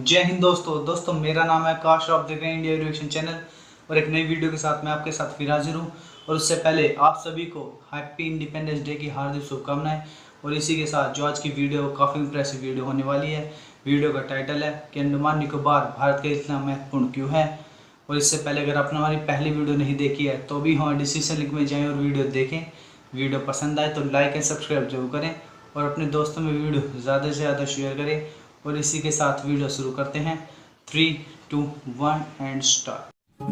जय हिंद दोस्तों मेरा नाम है आकाश। आप देख रहे हैं इंडिया रिएक्शन चैनल और एक नई वीडियो के साथ मैं आपके साथ फिर हाजिर हूँ। और उससे पहले आप सभी को हैप्पी इंडिपेंडेंस डे की हार्दिक शुभकामनाएं। और इसी के साथ जो आज की वीडियो काफ़ी इंप्रेसिव वीडियो होने वाली है। वीडियो का टाइटल है कि अंडमान निकोबार भारत का इतना महत्वपूर्ण क्यों है। और इससे पहले अगर आपने हमारी पहली वीडियो नहीं देखी है तो भी हाँ डिस्क्रिप्शन लिंक में जाएँ और वीडियो देखें। वीडियो पसंद आए तो लाइक एंड सब्सक्राइब जरूर करें और अपने दोस्तों में वीडियो ज़्यादा से ज़्यादा शेयर करें। और इसी के साथ वीडियो शुरू करते हैं। 3, 2, 1 एंड स्टार्ट।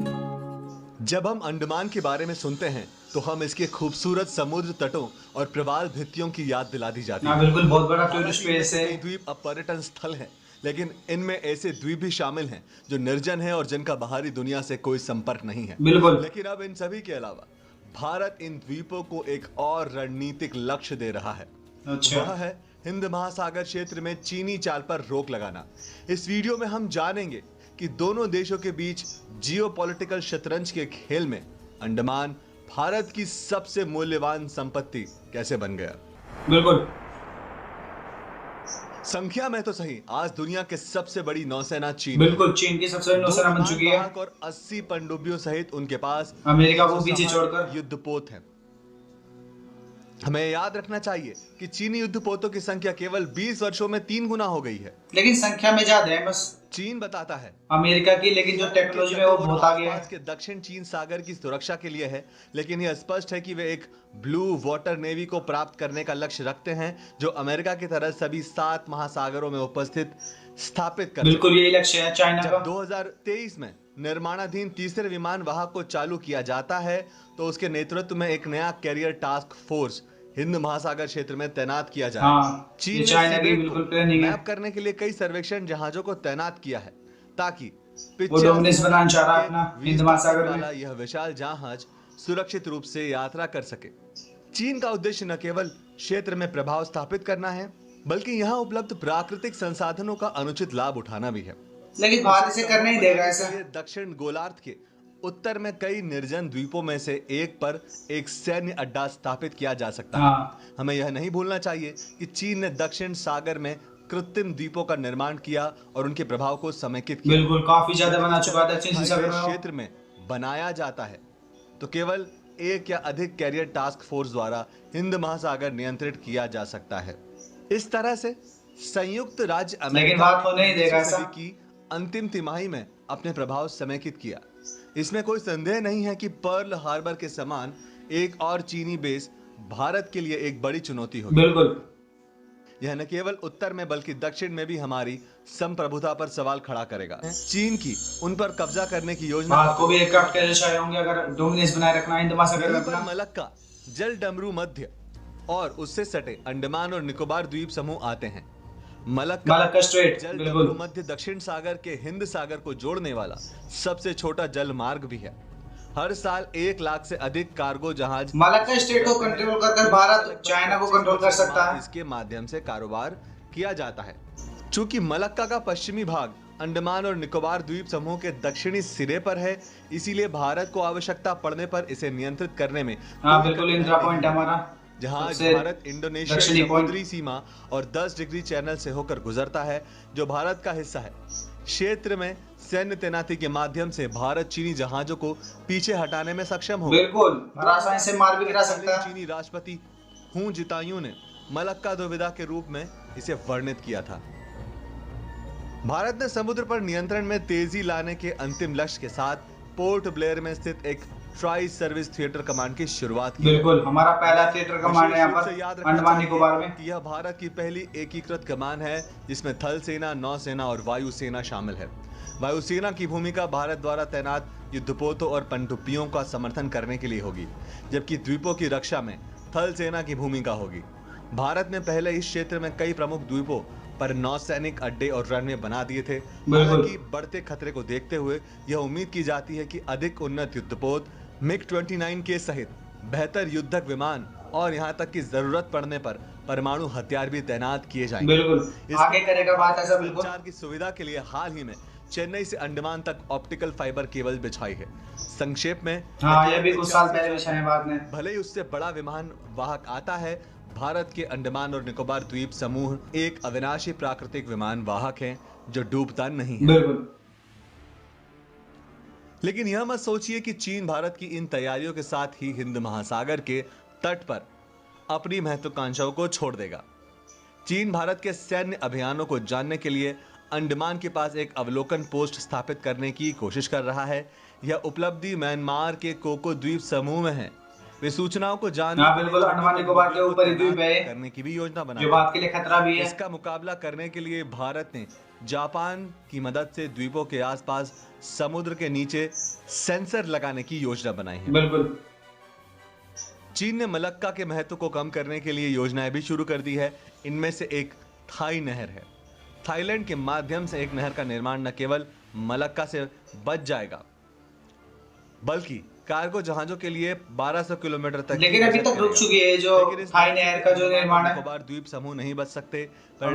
जब हम अंडमान के बारे में सुनते हैं तो हम इसके खूबसूरत समुद्र तटों और प्रवाल भित्तियों की याद दिला दी जाती है। बिल्कुल, बहुत बड़ा टूरिस्ट प्लेस है। द्वीप अब पर्यटन स्थल है, लेकिन इनमें ऐसे द्वीप भी शामिल हैं जो निर्जन हैं और जिनका बाहरी दुनिया से कोई संपर्क नहीं है। बिल्कुल। लेकिन अब इन सभी के अलावा भारत इन द्वीपों को एक और रणनीतिक लक्ष्य दे रहा है। अच्छा। वह है हिंद महासागर क्षेत्र में चीनी चाल पर रोक लगाना। इस वीडियो में हम जानेंगे कि दोनों देशों के बीच जियोपॉलिटिकल शतरंज के खेल में अंडमान भारत की सबसे मूल्यवान संपत्ति कैसे बन गया। बिल्कुल। संख्या में तो सही, आज दुनिया के सबसे बड़ी नौसेना चीन। बिल्कुल, चीन की सबसे बड़ी नौसेना बन चुकी है। और 80 पनडुब्बियों सहित उनके पास अमेरिका को पीछे छोड़कर युद्धपोत हैं। हमें याद रखना चाहिए कि चीनी युद्धपोतों की संख्या केवल 20 वर्षों में 3 गुना हो गई है। लेकिन संख्या में ज्यादा है बस चीन बताता है अमेरिका की, लेकिन जो टेक्नोलॉजी में वो बहुत आगे है। के दक्षिण चीन सागर की सुरक्षा के लिए है, लेकिन यह स्पष्ट है कि वे एक ब्लू वाटर नेवी को प्राप्त करने का लक्ष्य रखते हैं जो अमेरिका की तरह सभी 7 महासागरों में उपस्थित स्थापित कर। बिल्कुल यही लक्ष्य है चाइना का। 2023 में निर्माणाधीन तीसरे विमान वाहक को चालू किया जाता है तो उसके नेतृत्व में एक नया कैरियर टास्क फोर्स हिंद महासागर क्षेत्र में तैनात किया जाएगा। हाँ, चीन ने चाइना की बिल्कुल प्लानिंग है। मैप करने के लिए कई सर्वेक्षण जहाजों को तैनात किया है ताकि वो डोमिनेंस बनाना चाह रहा है अपना हिंद महासागर में। यह विशाल जहाज सुरक्षित रूप से यात्रा कर सके। चीन का उद्देश्य न केवल क्षेत्र में प्रभाव स्थापित करना है, बल्कि यहाँ उपलब्ध प्राकृतिक संसाधनों का अनुचित लाभ उठाना भी है। लेकिन भारत इसे करने ही देगा ऐसा। दक्षिण गोलार्ध के उत्तर में कई निर्जन द्वीपों में से एक पर एक सैन्य अड्डा स्थापित किया जा सकता है। हमें यह नहीं भूलना चाहिए कि चीन ने दक्षिण सागर में कृत्रिम द्वीपों का निर्माण किया और उनके प्रभाव को समेकित किया। बिल्कुल, काफी ज्यादा बना चुका है दक्षिण सागर क्षेत्र में बनाया जाता है तो केवल एक या अधिक कैरियर टास्क फोर्स द्वारा हिंद महासागर नियंत्रित किया जा सकता है। इस तरह से संयुक्त राज्य अमेरिका की अंतिम तिमाही में अपने प्रभाव समेकित किया। इसमें कोई संदेह नहीं है कि पर्ल हार्बर के समान एक और चीनी बेस भारत के लिए एक बड़ी चुनौती होगी। बिल्कुल। यह न केवल उत्तर में बल्कि दक्षिण में भी हमारी संप्रभुता पर सवाल खड़ा करेगा। चीन की उन पर कब्जा करने की योजना को भी एयरक्राफ्ट कैरियर होंगे अगर डोमिनेंस बनाए रखना है हिंद महासागर में अपना। मलक्का, जल डमरू मध्य और उससे सटे अंडमान और निकोबार द्वीप समूह आते हैं। मलक्का स्ट्रेट जल डमरू मध्य दक्षिण सागर के हिंद सागर को जोड़ने वाला सबसे छोटा जल मार्ग भी है। हर साल 1 लाख से अधिक कार्गो जहाज मलक्का स्ट्रेट को कंट्रोल कर भारत चाइना को कंट्रोल कर सकता है। इसके माध्यम से कारोबार किया जाता है। चूंकि मलक्का का पश्चिमी भाग अंडमान और निकोबार द्वीप समूह के दक्षिणी सिरे पर है, इसीलिए भारत को आवश्यकता पड़ने पर इसे नियंत्रित करने में बिल्कुल इंदिरा पॉइंट हमारा जहां भारत इंडोनेशिया समुद्री सीमा और 10 डिग्री चैनल से होकर गुजरता है जो भारत का हिस्सा है। क्षेत्र में सैन्य तैनाती के माध्यम से भारत चीनी जहाजों को पीछे हटाने में सक्षम होगा। बिल्कुल, आसानी से मार भी गिरा सकता है। चीनी राष्ट्रपति हू जितायू ने मलक्का दुविधा के रूप में इसे वर्णित किया था। भारत ने समुद्र पर नियंत्रण में तेजी लाने के अंतिम लक्ष्य के साथ पोर्ट ब्लेयर में स्थित एक ट्राई सर्विस थिएटर कमांड की शुरुआत की। बिल्कुल, हमारा पहला थिएटर कमांड है यहाँ पर अंडमान निकोबार में। यह भारत की पहली एकीकृत कमान है जिसमें थल सेना, नौसेना और वायुसेना शामिल है। वायुसेना की भूमिका भारत द्वारा तैनात युद्धपोतों और पनडुब्बियों का समर्थन करने के लिए होगी, जबकि द्वीपों की रक्षा में थल सेना की भूमिका होगी। भारत ने पहले इस क्षेत्र में कई प्रमुख द्वीपों पर नौसैनिक अड्डे और रनवे बना दिए थे। हालांकि बढ़ते खतरे को देखते हुए यह उम्मीद की जाती है कि अधिक उन्नत युद्धपोत MiG-29 के सहित बेहतर युद्धक विमान और यहां तक कि जरूरत पड़ने पर परमाणु हथियार भी तैनात किए जाएंगे। बिल्कुल आगे करेगा बात ऐसा। बिल्कुल संचार की सुविधा के लिए हाल ही में चेन्नई से अंडमान तक ऑप्टिकल फाइबर केबल बिछाई है। संक्षेप में यह भी कुछ साल पहले बिछाए बाद में। भले ही उससे बड़ा विमान वाहक आता है, भारत के अंडमान और निकोबार द्वीप समूह एक अविनाशी प्राकृतिक विमान वाहक है जो डूबता नहीं है। बिल्कुल। लेकिन यह मत सोचिए कि चीन भारत की इन तैयारियों के साथ ही हिंद महासागर के तट पर अपनी महत्वाकांक्षाओं को छोड़ देगा। चीन भारत के सैन्य अभियानों को जानने के लिए अंडमान के पास एक अवलोकन पोस्ट स्थापित करने की कोशिश कर रहा है। यह उपलब्धि म्यांमार के कोको द्वीप समूह में है। वे सूचनाओं को जानने बिल्कुल, अंडमान निकोबार के ऊपर ही द्वीप है, करने की भी योजना बना जो भारत के लिए खतरा भी है। इसका मुकाबला करने के लिए भारत ने जापान की मदद से द्वीपों के आसपास समुद्र के नीचे सेंसर लगाने की योजना बनाई है। बिल्कुल। चीन ने मलक्का के महत्व को कम करने के लिए योजनाएं भी शुरू कर दी है। इनमें से एक थाई नहर है। थाईलैंड के माध्यम से एक नहर का निर्माण न केवल मलक्का से बच जाएगा बल्कि कार्गो जहाजों के लिए 1200 किलोमीटर तक, लेकिन अभी तक रुक चुकी है जो थाई नहर का जो निर्माण है। निकोबार द्वीप समूह नहीं बच सकते।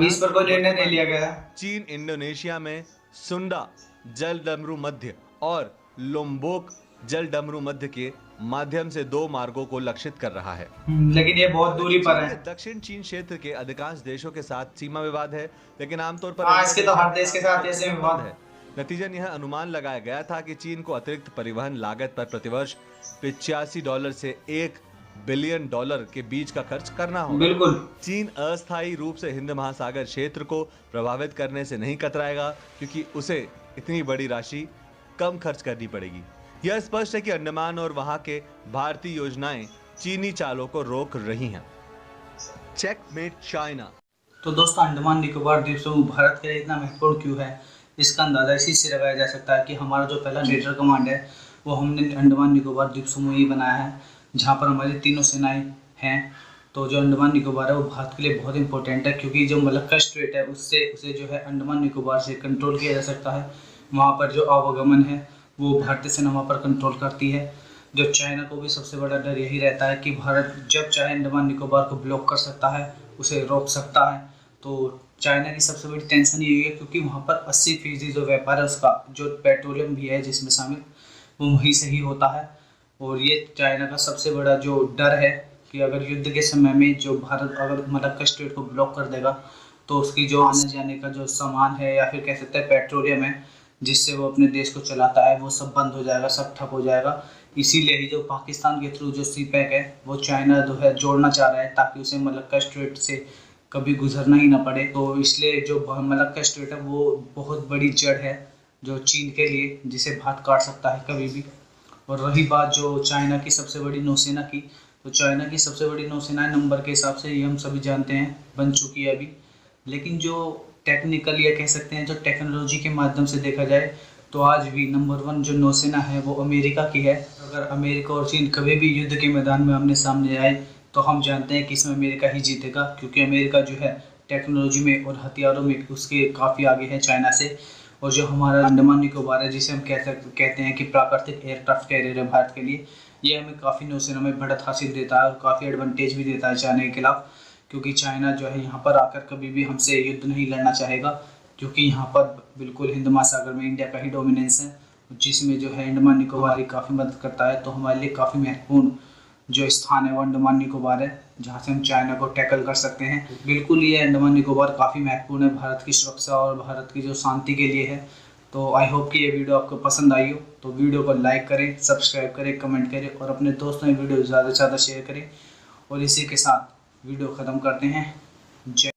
इस पर कोई निर्णय नहीं लिया गया। चीन इंडोनेशिया में सुंडा जलडमरू मध्य और लोम्बोक जलडमरू मध्य के माध्यम से 2 मार्गों को लक्षित कर रहा है। लेकिन ये बहुत दूरी पर है। दक्षिण चीन क्षेत्र के अधिकांश देशों के साथ सीमा विवाद है, लेकिन आमतौर पर इसके तो हर देश के साथ ऐसे विवाद है। नतीजन यह अनुमान लगाया गया था कि चीन को अतिरिक्त परिवहन लागत पर प्रतिवर्ष $85 से $1 बिलियन के बीच का खर्च करना होगा। बिल्कुल। चीन अस्थायी रूप से हिंद महासागर क्षेत्र को प्रभावित करने से नहीं कतराएगा, क्योंकि उसे इतनी बड़ी राशि कम खर्च करनी पड़ेगी। यह स्पष्ट है कि अंडमान और वहां के भारतीय योजनाएं चीनी चालों को रोक रही हैं। Checkmate China. तो दोस्तों, अंडमान निकोबार द्वीप समूह भारत के लिए इतना महत्वपूर्ण क्यों है, इसका अंदाजा इसी से लगाया जा सकता है कि हमारा जो पहला नेटल कमांड है वो हमने अंडमान निकोबार द्वीप समूह ही बनाया है, जहाँ पर हमारी तीनों सेनाएं हैं। तो जो अंडमान निकोबार है वो भारत के लिए बहुत इंपॉर्टेंट है, क्योंकि जो मलक्का स्ट्रेट है उससे उसे जो है अंडमान निकोबार से कंट्रोल किया जा सकता है। वहाँ पर जो आवागमन है वो भारतीय सेना वहाँ पर कंट्रोल करती है। जो चाइना को भी सबसे बड़ा डर यही रहता है कि भारत जब चाहे अंडमान निकोबार को ब्लॉक कर सकता है, उसे रोक सकता है। तो चाइना की सबसे बड़ी टेंशन यही है, क्योंकि वहाँ पर 80% जो व्यापार है उसका, जो पेट्रोलियम भी है जिसमें शामिल, वो वहीं से ही होता है। और ये चाइना का सबसे बड़ा जो डर है कि अगर युद्ध के समय में जो भारत अगर मलक्का स्ट्रेट को ब्लॉक कर देगा तो उसकी जो आने जाने का जो सामान है या फिर कह सकते हैं पेट्रोलियम है जिससे वो अपने देश को चलाता है, वो सब बंद हो जाएगा, सब ठप हो जाएगा। इसीलिए ही जो पाकिस्तान के थ्रू जो सी पैक है वो चाइना जो है जोड़ना चाह रहा है, ताकि उसे मलक्का स्ट्रेट से कभी गुजरना ही ना पड़े। तो इसलिए जो मलक्का स्ट्रेट है वो बहुत बड़ी जड़ है जो चीन के लिए, जिसे भारत काट सकता है कभी भी। और रही बात जो चाइना की सबसे बड़ी नौसेना की, तो चाइना की सबसे बड़ी नौसेना नंबर के हिसाब से ये हम सभी जानते हैं बन चुकी है अभी। लेकिन जो टेक्निकल या कह सकते हैं जो टेक्नोलॉजी के माध्यम से देखा जाए तो आज भी नंबर 1 जो नौसेना है वो अमेरिका की है। अगर अमेरिका और चीन कभी भी युद्ध के मैदान में आमने सामने आए तो हम जानते हैं कि इसमें अमेरिका ही जीतेगा, क्योंकि अमेरिका जो है टेक्नोलॉजी में और हथियारों में उसके काफ़ी आगे है चाइना से। और जो हमारा अंडमान निकोबार है, जिसे हम कहते हैं कि प्राकृतिक एयरक्राफ्ट कैरियर है भारत के लिए, ये हमें काफ़ी नौसेना में बढ़त हासिल देता है और काफ़ी एडवांटेज भी देता है चाइना के खिलाफ, क्योंकि चाइना जो है यहाँ पर आकर कभी भी हमसे युद्ध नहीं लड़ना चाहेगा, क्योंकि यहाँ पर बिल्कुल हिंद महासागर में इंडिया का ही डोमिनेंस है, जिसमें जो है अंडमान निकोबार ही काफ़ी मदद करता है। तो हमारे लिए काफ़ी महत्वपूर्ण जो स्थान है वो अंडमान निकोबार है, जहाँ से हम चाइना को टैकल कर सकते हैं। बिल्कुल ये अंडमान निकोबार काफ़ी महत्वपूर्ण है भारत की सुरक्षा और भारत की जो शांति के लिए है। तो आई होप कि ये वीडियो आपको पसंद आई हो, तो वीडियो को लाइक करें, सब्सक्राइब करें, कमेंट करें और अपने दोस्तों में वीडियो ज़्यादा से ज़्यादा शेयर करें। और इसी के साथ वीडियो ख़त्म करते हैं। जय